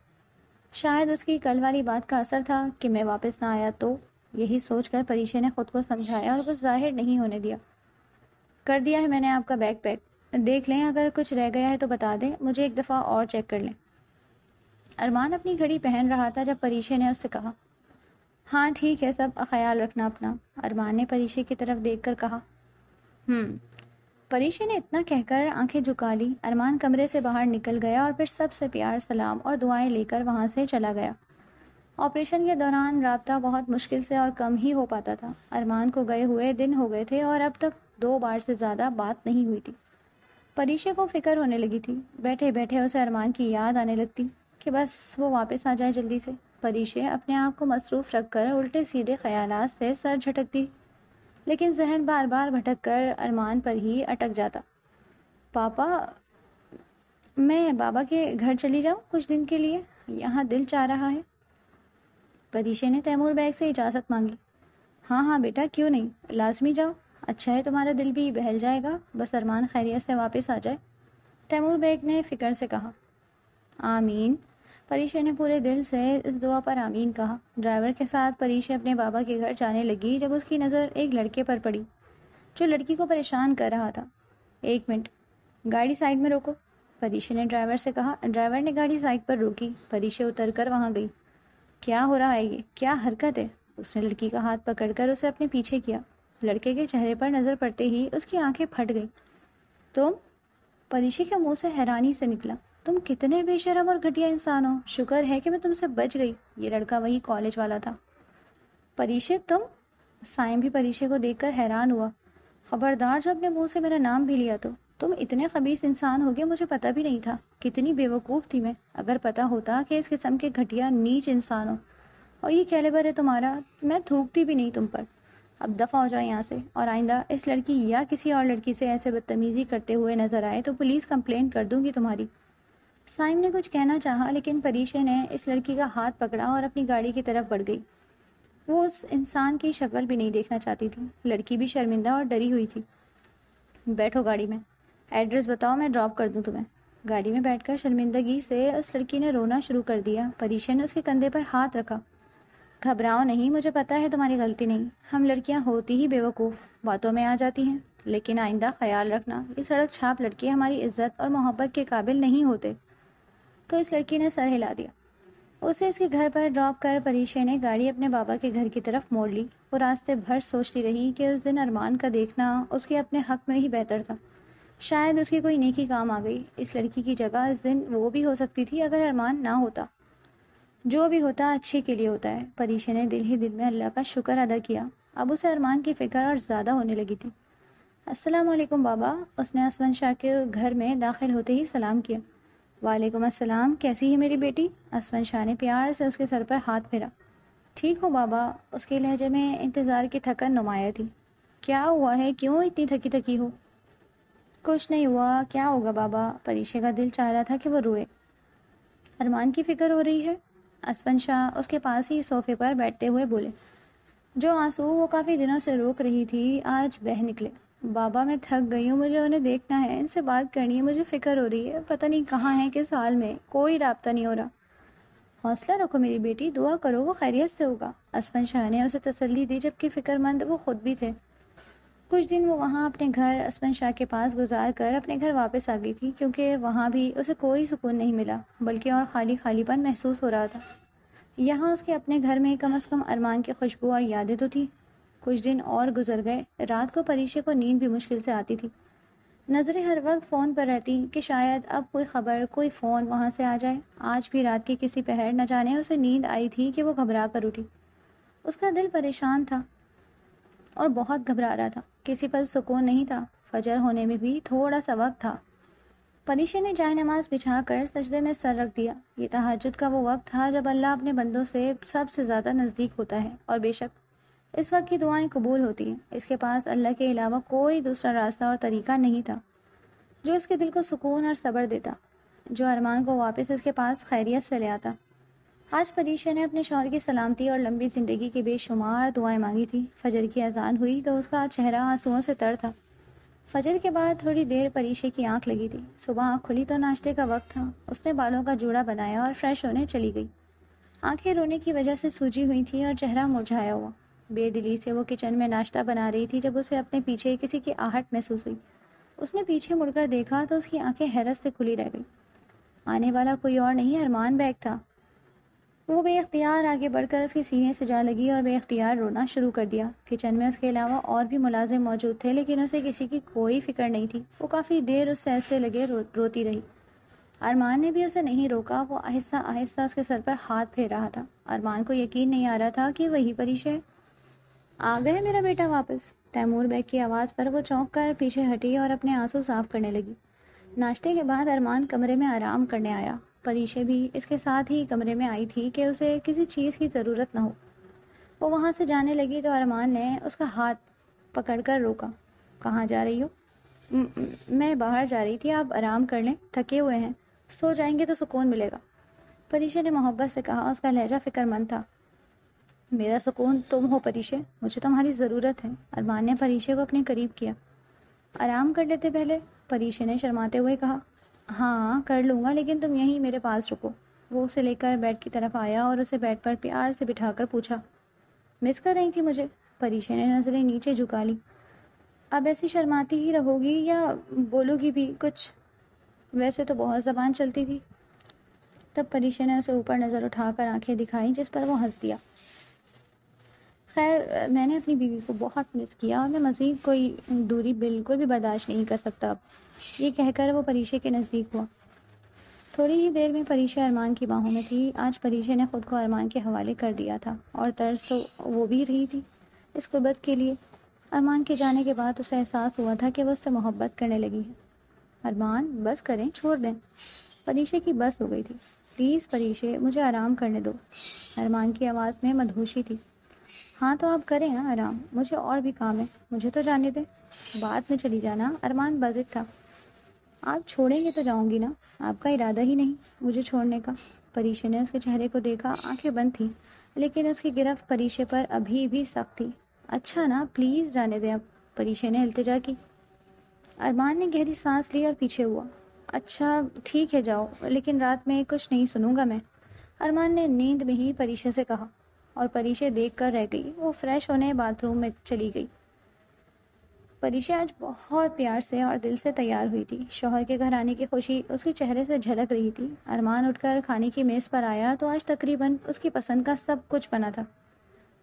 شاید اس کی کل والی بات کا اثر تھا کہ میں واپس نہ آیا تو، یہی سوچ کر پریشے نے خود کو سمجھایا اور کچھ ظاہر نہیں ہونے دیا۔ کر دیا ہے میں نے آپ کا بیگ پیک، دیکھ لیں اگر کچھ رہ گیا ہے تو بتا دیں، مجھے ایک دفعہ اور چیک کر لیں۔ ارمان اپنی گھڑی پہن رہا تھا جب پریشے نے اس سے کہا، ہاں ٹھیک ہے، سب خیال رکھنا اپنا۔ ارمان نے پریشے کی طرف دیکھ کر کہا، پریشے نے اتنا کہہ کر آنکھیں جھکا لی۔ ارمان کمرے سے باہر نکل گیا اور پھر سب سے پیار سلام اور دعائیں لے کر وہاں سے چلا گیا۔ آپریشن کے دوران رابطہ بہت مشکل سے اور کم ہی ہو پاتا تھا۔ ارمان کو گئے ہوئے دن ہو گئے تھے اور اب تک 2 بار سے زیادہ بات نہیں ہوئی تھی۔ پریشے کو فکر ہونے لگی تھی، بیٹھے بیٹھے اسے ارمان کی یاد آنے لگتی کہ بس وہ واپس آ جائے جلدی سے۔ پریشے اپنے آپ کو مصروف رکھ کر الٹے سیدھے خیالات سے سر جھٹکتی، لیکن ذہن بار بار بھٹک کر ارمان پر ہی اٹک جاتا۔ پاپا، میں بابا کے گھر چلی جاؤں کچھ دن کے لیے، یہاں دل چاہ رہا ہے۔ پریشے نے تیمور بیگ سے اجازت مانگی۔ ہاں ہاں بیٹا، کیوں نہیں، لازمی جاؤ، اچھا ہے تمہارا دل بھی بہل جائے گا، بس ارمان خیریت سے واپس آ جائے۔ تیمور بیگ نے فکر سے کہا۔ آمین۔ پریشے نے پورے دل سے اس دعا پر آمین کہا۔ ڈرائیور کے ساتھ پریشے اپنے بابا کے گھر جانے لگی جب اس کی نظر ایک لڑکے پر پڑی جو لڑکی کو پریشان کر رہا تھا۔ 1 منٹ، گاڑی سائڈ میں روکو، پریشے نے ڈرائیور سے کہا۔ ڈرائیور نے گاڑی سائڈ پر روکی۔ پریشے اتر کر وہاں گئی۔ کیا ہو رہا ہے، یہ کیا حرکت ہے؟ اس نے لڑکی کا ہاتھ پکڑ کر اسے اپنے پیچھے کیا۔ لڑکے کے چہرے پر نظر پڑتے ہی اس کی آنکھیں پھٹ گئیں۔ تم؟ پریشے کے منہ سے حیرانی سے نکلا۔ تم کتنے بے شرم اور گھٹیا انسان ہو، شکر ہے کہ میں تم سے بچ گئی۔ یہ لڑکا وہی کالج والا تھا۔ پریشے تم؟ سائم بھی پریشے کو دیکھ کر حیران ہوا۔ خبردار جو اپنے منہ سے میرا نام بھی لیا تو تم اتنے خبیث انسان ہوگے، مجھے پتہ بھی نہیں تھا۔ کتنی بے وقوف تھی میں، اگر پتہ ہوتا کہ اس قسم کے گھٹیا نیچ انسان ہو اور یہ کیلیبر ہے تمہارا، میں تھوکتی بھی نہیں تم پر۔ اب دفع ہو جاؤ یہاں سے، اور آئندہ اس لڑکی یا کسی اور لڑکی سے ایسے بدتمیزی کرتے ہوئے نظر آئے تو پولیس کمپلین کر دوں گی تمہاری۔ سائم نے کچھ کہنا چاہا، لیکن پریشے نے اس لڑکی کا ہاتھ پکڑا اور اپنی گاڑی کی طرف بڑھ گئی۔ وہ اس انسان کی شکل بھی نہیں دیکھنا چاہتی تھی۔ لڑکی بھی شرمندہ اور ڈری ہوئی تھی۔ بیٹھو گاڑی میں، ایڈریس بتاؤ، میں ڈراپ کر دوں تمہیں۔ گاڑی میں بیٹھ کر شرمندگی سے اس لڑکی نے رونا شروع کر دیا۔ پریشے نے اس کے کندھے پر ہاتھ رکھا۔ گھبراؤ نہیں، مجھے پتہ ہے تمہاری غلطی نہیں، ہم لڑکیاں ہوتی ہی بے وقوف، باتوں میں آ جاتی ہیں، لیکن آئندہ خیال رکھنا، یہ سڑک چھاپ لڑکے ہماری عزت اور محبت کے قابل نہیں ہوتے۔ تو اس لڑکی نے سر ہلا دیا۔ اسے اس کے گھر پر ڈراپ کر پریشے نے گاڑی اپنے بابا کے گھر کی طرف موڑ لی۔ وہ راستے بھر سوچتی رہی کہ اس دن ارمان کا دیکھنا اس کے اپنے حق میں ہی بہتر تھا۔ شاید اس کی کوئی نیکی کام آ گئی۔ اس لڑکی کی جگہ اس دن وہ بھی ہو سکتی تھی اگر ارمان نہ ہوتا۔ جو بھی ہوتا اچھے کے لیے ہوتا ہے۔ پریشے نے دل ہی دل میں اللہ کا شکر ادا کیا۔ اب اسے ارمان کی فکر اور زیادہ ہونے لگی تھی۔ السلام علیکم بابا، اس نے اسون شاہ کے گھر میں داخل ہوتے ہی سلام کیا۔ وعلیکم السلام، کیسی ہے میری بیٹی؟ اسون شاہ نے پیار سے اس کے سر پر ہاتھ پھیرا۔ ٹھیک ہو بابا، اس کے لہجے میں انتظار کی تھکن نمایاں تھی۔ کیا ہوا ہے، کیوں اتنی تھکی تھکی ہو؟ کچھ نہیں ہوا، کیا ہوگا بابا؟ پریشے کا دل چاہ رہا تھا کہ وہ روئے۔ ارمان کی فکر ہو رہی ہے؟ اسفن شاہ اس کے پاس ہی صوفے پر بیٹھتے ہوئے بولے۔ جو آنسو وہ کافی دنوں سے روک رہی تھی آج بہہ نکلے۔ بابا میں تھک گئی ہوں، مجھے انہیں دیکھنا ہے، ان سے بات کرنی ہے، مجھے فکر ہو رہی ہے، پتہ نہیں کہاں ہے، کس حال میں، کوئی رابطہ نہیں ہو رہا۔ حوصلہ رکھو میری بیٹی، دعا کرو وہ خیریت سے ہوگا، اسفن شاہ نے اسے تسلی دی، جبکہ فکر مند وہ خود بھی تھے۔ کچھ دن وہ وہاں اپنے گھر اسفن شاہ کے پاس گزار کر اپنے گھر واپس آ گئی تھی، کیونکہ وہاں بھی اسے کوئی سکون نہیں ملا، بلکہ اور خالی خالی پن محسوس ہو رہا تھا۔ یہاں اس کے اپنے گھر میں کم از کم ارمان کی خوشبو اور یادیں تو تھی۔ کچھ دن اور گزر گئے، رات کو پریشے کو نیند بھی مشکل سے آتی تھی۔ نظریں ہر وقت فون پر رہتی کہ شاید اب کوئی خبر، کوئی فون وہاں سے آ جائے۔ آج بھی رات کے کسی پہر نہ جانے اسے نیند آئی تھی کہ وہ گھبرا کر اٹھی۔ اس کا دل پریشان تھا اور بہت گھبرا رہا تھا، کسی پل سکون نہیں تھا۔ فجر ہونے میں بھی تھوڑا سا وقت تھا۔ پریشے نے جائے نماز بچھا کر سجدے میں سر رکھ دیا۔ یہ تہجد کا وہ وقت تھا جب اللہ اپنے بندوں سے سب سے زیادہ نزدیک ہوتا ہے، اور بے شک اس وقت کی دعائیں قبول ہوتی ہیں۔ اس کے پاس اللہ کے علاوہ کوئی دوسرا راستہ اور طریقہ نہیں تھا جو اس کے دل کو سکون اور صبر دیتا، جو ارمان کو واپس اس کے پاس خیریت سے لے آتا۔ آج پریشے نے اپنے شوہر کی سلامتی اور لمبی زندگی کی بے شمار دعائیں مانگی تھی۔ فجر کی اذان ہوئی تو اس کا چہرہ آنسوؤں سے تر تھا۔ فجر کے بعد تھوڑی دیر پریشے کی آنکھ لگی تھی۔ صبح آنکھ کھلی تو ناشتے کا وقت تھا۔ اس نے بالوں کا جوڑا بنایا اور فریش ہونے چلی گئی۔ آنکھیں رونے کی وجہ سے سوجی ہوئی تھیں اور چہرہ مرجھایا ہوا۔ بے دلی سے وہ کچن میں ناشتہ بنا رہی تھی جب اسے اپنے پیچھے کسی کی آہٹ محسوس ہوئی۔ اس نے پیچھے مڑ کر دیکھا تو اس کی آنکھیں حیرت سے کھلی رہ گئی۔ آنے والا کوئی اور نہیں، ارمان بیگ تھا۔ وہ بے اختیار آگے بڑھ کر اس کے سینے سے جا لگی اور بے اختیار رونا شروع کر دیا۔ کچن میں اس کے علاوہ اور بھی ملازم موجود تھے، لیکن اسے کسی کی کوئی فکر نہیں تھی۔ وہ کافی دیر اس سے ایسے لگے روتی رہی۔ ارمان نے بھی اسے نہیں روکا۔ وہ آہستہ آہستہ اس کے سر پر ہاتھ پھیر رہا تھا۔ ارمان کو یقین نہیں آ رہا تھا کہ وہی پریشے ہے۔ آ گئے میرا بیٹا واپس؟ تیمور بیگ کی آواز پر وہ چونک کر پیچھے ہٹی اور اپنے آنسو صاف کرنے لگی۔ ناشتے کے بعد ارمان کمرے میں آرام کرنے آیا۔ پریشے بھی اس کے ساتھ ہی کمرے میں آئی تھی کہ اسے کسی چیز کی ضرورت نہ ہو۔ وہ وہاں سے جانے لگی تو ارمان نے اس کا ہاتھ پکڑ کر روکا۔ کہاں جا رہی ہو؟ میں باہر جا رہی تھی، آپ آرام کر لیں، تھکے ہوئے ہیں، سو جائیں گے تو سکون ملے گا، پریشے نے محبت سے کہا۔ اس کا لہجہ فکر مند تھا۔ میرا سکون تم ہو پریشے، مجھے تمہاری ضرورت ہے۔ ارمان نے پریشے کو اپنے قریب کیا۔ آرام کر لیتے پہلے، پریشے نے شرماتے ہوئے کہا۔ ہاں کر لوں گا، لیکن تم یہیں میرے پاس رکو۔ وہ اسے لے کر بیڈ کی طرف آیا اور اسے بیڈ پر پیار سے بٹھا کر پوچھا، مس کر رہی تھی مجھے؟ پریشے نے نظریں نیچے جھکا لی۔ اب ایسی شرماتی ہی رہو گی یا بولو گی بھی کچھ؟ ویسے تو بہت زبان چلتی تھی۔ تب پریشے نے اسے اوپر نظر اٹھا کر آنکھیں دکھائیں، جس پر وہ ہنس دیا۔ خیر، میں نے اپنی بیوی کو بہت مس کیا اور میں مزید کوئی دوری بالکل بھی برداشت نہیں کر سکتا اب، یہ کہہ کر وہ پریشے کے نزدیک ہوا۔ تھوڑی ہی دیر میں پریشے ارمان کی باہوں میں تھی۔ آج پریشے نے خود کو ارمان کے حوالے کر دیا تھا، اور طرز تو وہ بھی رہی تھی اس قربت کے لیے۔ ارمان کے جانے کے بعد اسے احساس ہوا تھا کہ وہ اس سے محبت کرنے لگی ہے۔ ارمان بس کریں، چھوڑ دیں۔ پریشے کی بس ہو گئی تھی۔ پلیز پریشے، مجھے آرام کرنے دو۔ ارمان کی آواز میں مدہوشی تھی۔ ہاں تو آپ کریں نا آرام، مجھے اور بھی کام ہے، مجھے تو جانے دیں، بعد میں چلی جانا۔ ارمان بضد تھا۔ آپ چھوڑیں گے تو جاؤں گی نا، آپ کا ارادہ ہی نہیں مجھے چھوڑنے کا۔ پریشے نے اس کے چہرے کو دیکھا، آنکھیں بند تھیں، لیکن اس کی گرفت پریشے پر ابھی بھی سخت تھی۔ اچھا نا، پلیز جانے دیں اب، پریشے نے التجا کی۔ ارمان نے گہری سانس لی اور پیچھے ہوا۔ اچھا ٹھیک ہے جاؤ، لیکن رات میں کچھ نہیں سنوں گا میں، ارمان نے نیند میں ہی پریشے سے کہا، اور پریشے دیکھ کر رہ گئی۔ وہ فریش ہونے باتھ روم میں چلی گئی۔ پریشے آج بہت پیار سے اور دل سے تیار ہوئی تھی۔ شوہر کے گھر آنے کی خوشی اس کے چہرے سے جھلک رہی تھی۔ ارمان اٹھ کر کھانے کی میز پر آیا تو آج تقریباً اس کی پسند کا سب کچھ بنا تھا۔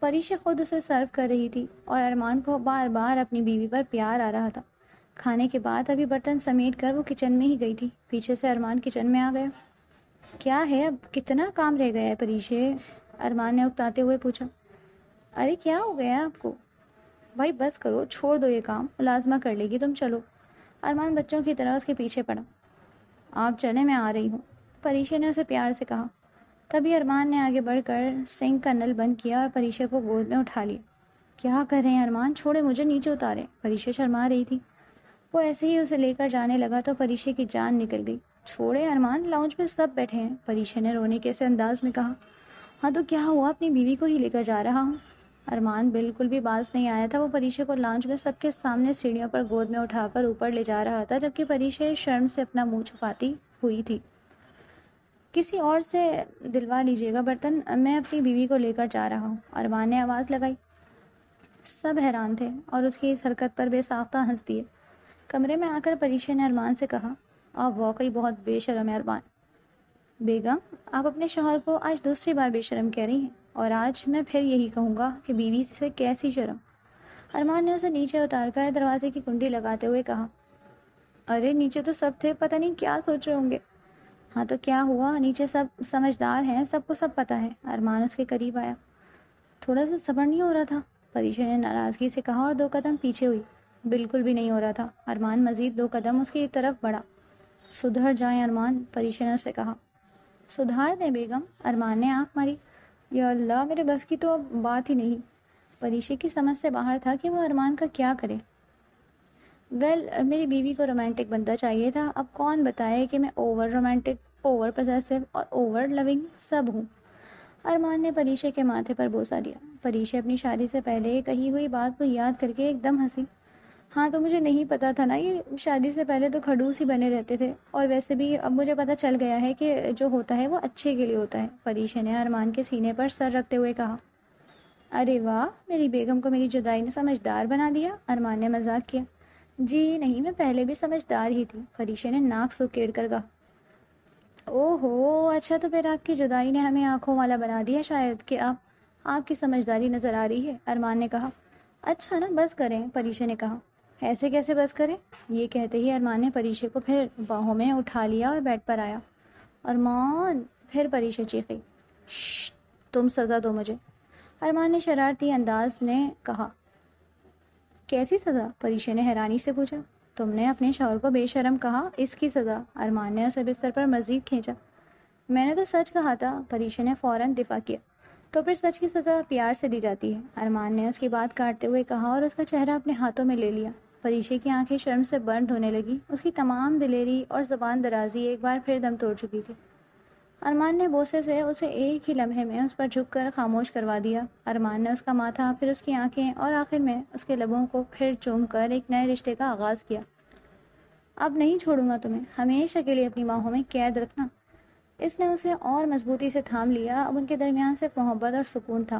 پریشے خود اسے سرو کر رہی تھی اور ارمان کو بار بار اپنی بیوی پر پیار آ رہا تھا۔ کھانے کے بعد ابھی برتن سمیٹ کر وہ کچن میں ہی گئی تھی۔ پیچھے سے ارمان کچن میں آ گیا۔ کیا ہے، اب کتنا کام رہ گیا ہے پریشے؟ ارمان نے اکتاتے ہوئے پوچھا۔ ارے کیا ہو گیا ہے آپ کو؟ بھائی بس کرو، چھوڑ دو یہ کام، ملازمہ کر لے گی، تم چلو۔ ارمان بچوں کی طرح اس کے پیچھے پڑا۔ آپ چلیں، میں آ رہی ہوں، پریشے نے اسے پیار سے کہا۔ تبھی ارمان نے آگے بڑھ کر سنک کا نل بند کیا اور پریشے کو گود میں اٹھا لیا۔ کیا کر رہے ہیں ارمان؟ چھوڑے مجھے، نیچے اتارے۔ پریشے شرما رہی تھی۔ وہ ایسے ہی اسے لے کر جانے لگا تو پریشے کی جان نکل گئی۔ چھوڑے ارمان، لاؤنج میں سب بیٹھے ہیں، پریشے نے رونے کے سے انداز میں کہا۔ ہاں تو کیا ہوا، اپنی بیوی کو ہی لے کر جا رہا ہوں۔ ارمان بالکل بھی باز نہیں آیا تھا۔ وہ پریشے کو لاؤنج میں سب کے سامنے سیڑھیوں پر گود میں اٹھا کر اوپر لے جا رہا تھا، جبکہ پریشے شرم سے اپنا منہ چھپاتی ہوئی تھی۔ کسی اور سے دلوا لیجیے گا برتن، میں اپنی بیوی کو لے کر جا رہا ہوں، ارمان نے آواز لگائی۔ سب حیران تھے اور اس کی اس حرکت پر بے ساختہ ہنس دیے۔ کمرے میں آ کر پریشے نے ارمان سے کہا، آپ واقعی بہت بے شرم ہیں ارمان۔ بیگم، آپ اپنے شوہر کو آج دوسری بار بے شرم کہہ رہی ہیں، اور آج میں پھر یہی کہوں گا کہ بیوی سے کیسی شرم۔ ارمان نے اسے نیچے اتار کر دروازے کی کنڈی لگاتے ہوئے کہا۔ ارے نیچے تو سب تھے، پتہ نہیں کیا سوچ رہے ہوں گے۔ ہاں تو کیا ہوا، نیچے سب سمجھدار ہیں، سب کو سب پتہ ہے۔ ارمان اس کے قریب آیا۔ تھوڑا سا صبر نہیں ہو رہا تھا، پریشے نے ناراضگی سے کہا اور 2 قدم پیچھے ہوئی۔ بالکل بھی نہیں ہو رہا تھا۔ ارمان مزید 2 قدم اس کی طرف بڑھا۔ سدھر جائیں ارمان، پریشے نے اس سے کہا۔ سدھار دیں بیگم، ارمان نے آنکھ ماری۔ یا اللہ، میرے بس کی تو اب بات ہی نہیں۔ پریشے کی سمجھ سے باہر تھا کہ وہ ارمان کا کیا کرے۔ میری بیوی کو رومانٹک بندہ چاہیے تھا، اب کون بتائے کہ میں اوور رومانٹک، اوور پوزیسو اور اوور لونگ سب ہوں۔ ارمان نے پریشے کے ماتھے پر بوسہ دیا۔ پریشے اپنی شادی سے پہلے کہی ہوئی بات کو یاد کر کے ایک دم ہنسی۔ ہاں تو مجھے نہیں پتا تھا نا، یہ شادی سے پہلے تو کھڑوس ہی بنے رہتے تھے، اور ویسے بھی اب مجھے پتا چل گیا ہے کہ جو ہوتا ہے وہ اچھے کے لیے ہوتا ہے، پریشے نے ارمان کے سینے پر سر رکھتے ہوئے کہا۔ ارے واہ، میری بیگم کو میری جدائی نے سمجھدار بنا دیا، ارمان نے مذاق کیا۔ جی نہیں، میں پہلے بھی سمجھدار ہی تھی، پریشے نے ناک سکیڑ کر کہا۔ او ہو، اچھا تو پھر آپ کی جدائی نے ہمیں آنکھوں والا بنا دیا شاید، کہ آپ کی سمجھداری نظر آ رہی ہے، ارمان نے کہا۔ اچھا نا، بس کریں، پریشے نے کہا۔ ایسے کیسے بس کریں؟ یہ کہتے ہی ارمان نے پریشے کو پھر باہوں میں اٹھا لیا اور بیڈ پر آیا۔ ارمان، پھر پریشے چیخی۔ شش، تم سزا دو مجھے، ارمان نے شرارتی انداز میں کہا۔ کیسی سزا؟ پریشے نے حیرانی سے پوچھا۔ تم نے اپنے شوہر کو بے شرم کہا، اس کی سزا، ارمان نے اسے بستر پر مزید کھینچا۔ میں نے تو سچ کہا تھا، پریشے نے فوراً دفاع کیا۔ تو پھر سچ کی سزا پیار سے دی جاتی ہے، ارمان نے اس کی بات کاٹتے ہوئے کہا اور اس کا چہرہ اپنے ہاتھوں میں لے لیا۔ پریشے کی آنکھیں شرم سے بند ہونے لگی، اس کی تمام دلیری اور زبان درازی ایک بار پھر دم توڑ چکی تھی۔ ارمان نے بوسے سے اسے ایک ہی لمحے میں اس پر جھک کر خاموش کروا دیا۔ ارمان نے اس کا ماتھا، پھر اس کی آنکھیں اور آخر میں اس کے لبوں کو پھر چوم کر ایک نئے رشتے کا آغاز کیا۔ اب نہیں چھوڑوں گا تمہیں، ہمیشہ کے لیے اپنی باہوں میں قید رکھنا۔ اس نے اسے اور مضبوطی سے تھام لیا۔ اب ان کے درمیان صرف محبت اور سکون تھا۔